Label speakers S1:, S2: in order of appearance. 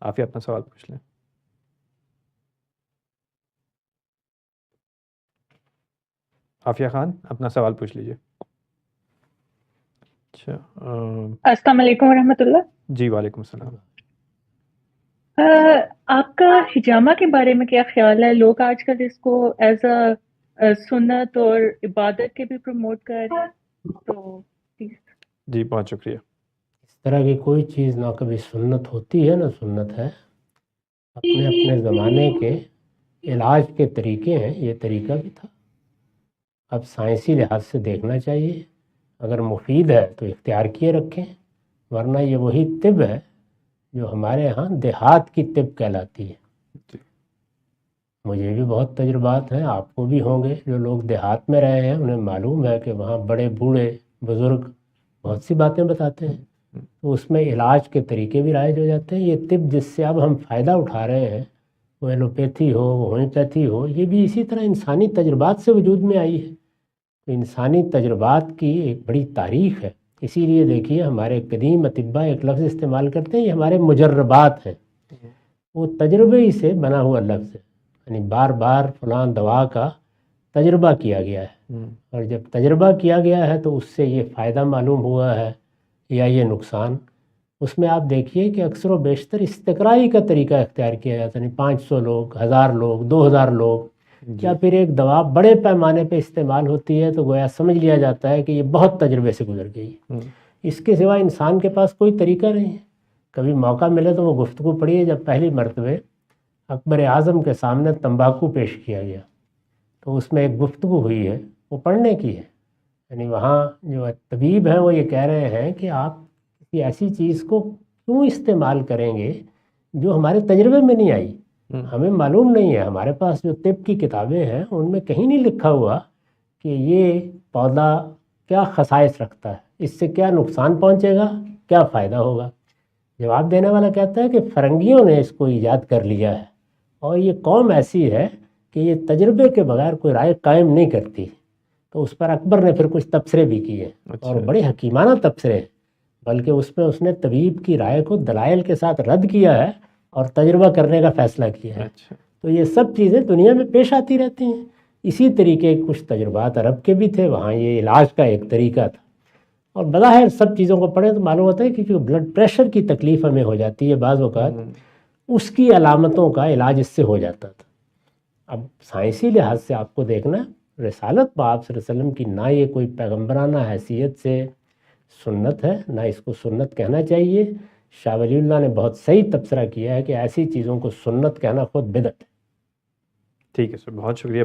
S1: عافیہ اپنا سوال پوچھ لیں. عافیہ خان اپنا سوال پوچھ لیجیے. اچھا
S2: السلام علیکم ورحمۃ اللہ.
S1: جی وعلیکم السلام.
S2: آپ کا حجامہ کے بارے میں کیا خیال ہے؟ لوگ آج کل اس کو ایز اے سنت اور عبادت کے بھی پروموٹ کر رہے ہیں، تو
S1: جی بہت شکریہ.
S3: اس طرح کی کوئی چیز نہ کبھی سنت ہوتی ہے نہ سنت ہے. اپنے اپنے زمانے کے علاج کے طریقے ہیں، یہ طریقہ بھی تھا. اب سائنسی لحاظ سے دیکھنا چاہیے، اگر مفید ہے تو اختیار کیے رکھیں، ورنہ یہ وہی طب ہے جو ہمارے ہاں دیہات کی طب کہلاتی ہے. مجھے بھی بہت تجربات ہیں، آپ کو بھی ہوں گے. جو لوگ دیہات میں رہے ہیں انہیں معلوم ہے کہ وہاں بڑے بوڑھے بزرگ بہت سی باتیں بتاتے ہیں، تو اس میں علاج کے طریقے بھی رائج ہو جاتے ہیں. یہ طب جس سے اب ہم فائدہ اٹھا رہے ہیں، وہ ایلوپیتھی ہو وہ ہومیوپیتھی ہو، یہ بھی اسی طرح انسانی تجربات سے وجود میں آئی ہے. تو انسانی تجربات کی ایک بڑی تاریخ ہے. اسی لیے دیکھیے ہمارے قدیم اطباء ایک لفظ استعمال کرتے ہیں، یہ ہمارے مجربات ہیں. وہ تجربے ہی سے بنا ہوا لفظ ہے، یعنی بار بار فلاں دوا کا تجربہ کیا گیا ہے، اور جب تجربہ کیا گیا ہے تو اس سے یہ فائدہ معلوم ہوا ہے یا یہ نقصان. اس میں آپ دیکھیے کہ اکثر و بیشتر استقرائی کا طریقہ اختیار کیا جاتا ہے، یعنی 500 لوگ، 1000 لوگ، 2000 لوگ، یا پھر ایک دوا بڑے پیمانے پہ استعمال ہوتی ہے تو گویا سمجھ لیا جاتا ہے کہ یہ بہت تجربے سے گزر گئی. اس کے سوا انسان کے پاس کوئی طریقہ نہیں ہے. کبھی موقع ملے تو وہ گفتگو پڑھیے جب پہلی مرتبہ اکبر اعظم کے سامنے تمباکو پیش کیا گیا، تو اس میں ایک گفتگو ہوئی ہے، وہ پڑھنے کی ہے. یعنی وہاں جو طبیب ہیں وہ یہ کہہ رہے ہیں کہ آپ کسی ایسی چیز کو کیوں استعمال کریں گے جو ہمارے تجربے میں نہیں آئی، ہمیں معلوم نہیں ہے. ہمارے پاس جو طب کی کتابیں ہیں ان میں کہیں نہیں لکھا ہوا کہ یہ پودا کیا خصائص رکھتا ہے، اس سے کیا نقصان پہنچے گا، کیا فائدہ ہوگا. جواب دینے والا کہتا ہے کہ فرنگیوں نے اس کو ایجاد کر لیا ہے، اور یہ قوم ایسی ہے کہ یہ تجربے کے بغیر کوئی رائے قائم نہیں کرتی. تو اس پر اکبر نے پھر کچھ تبصرے بھی کیے، اور بڑے حکیمانہ تبصرے، بلکہ اس میں اس نے طبیب کی رائے کو دلائل کے ساتھ رد کیا ہے اور تجربہ کرنے کا فیصلہ کیا ہے. تو یہ سب چیزیں دنیا میں پیش آتی رہتی ہیں. اسی طریقے کچھ تجربات عرب کے بھی تھے، وہاں یہ علاج کا ایک طریقہ تھا. اور بظاہر سب چیزوں کو پڑھیں تو معلوم ہوتا ہے کہ جو بلڈ پریشر کی تکلیف ہمیں ہو جاتی ہے بعض اوقات، اس کی علامتوں کا علاج اس سے ہو جاتا تھا. اب سائنسی لحاظ سے آپ کو دیکھنا، رسالت پاک صلی اللہ علیہ وسلم کی نہ یہ کوئی پیغمبرانہ حیثیت سے سنت ہے، نہ اس کو سنت کہنا چاہیے. شاہ ولی اللہ نے بہت صحیح تبصرہ کیا ہے کہ ایسی چیزوں کو سنت کہنا خود بدعت ہے.
S1: ٹھیک ہے سر، بہت شکریہ.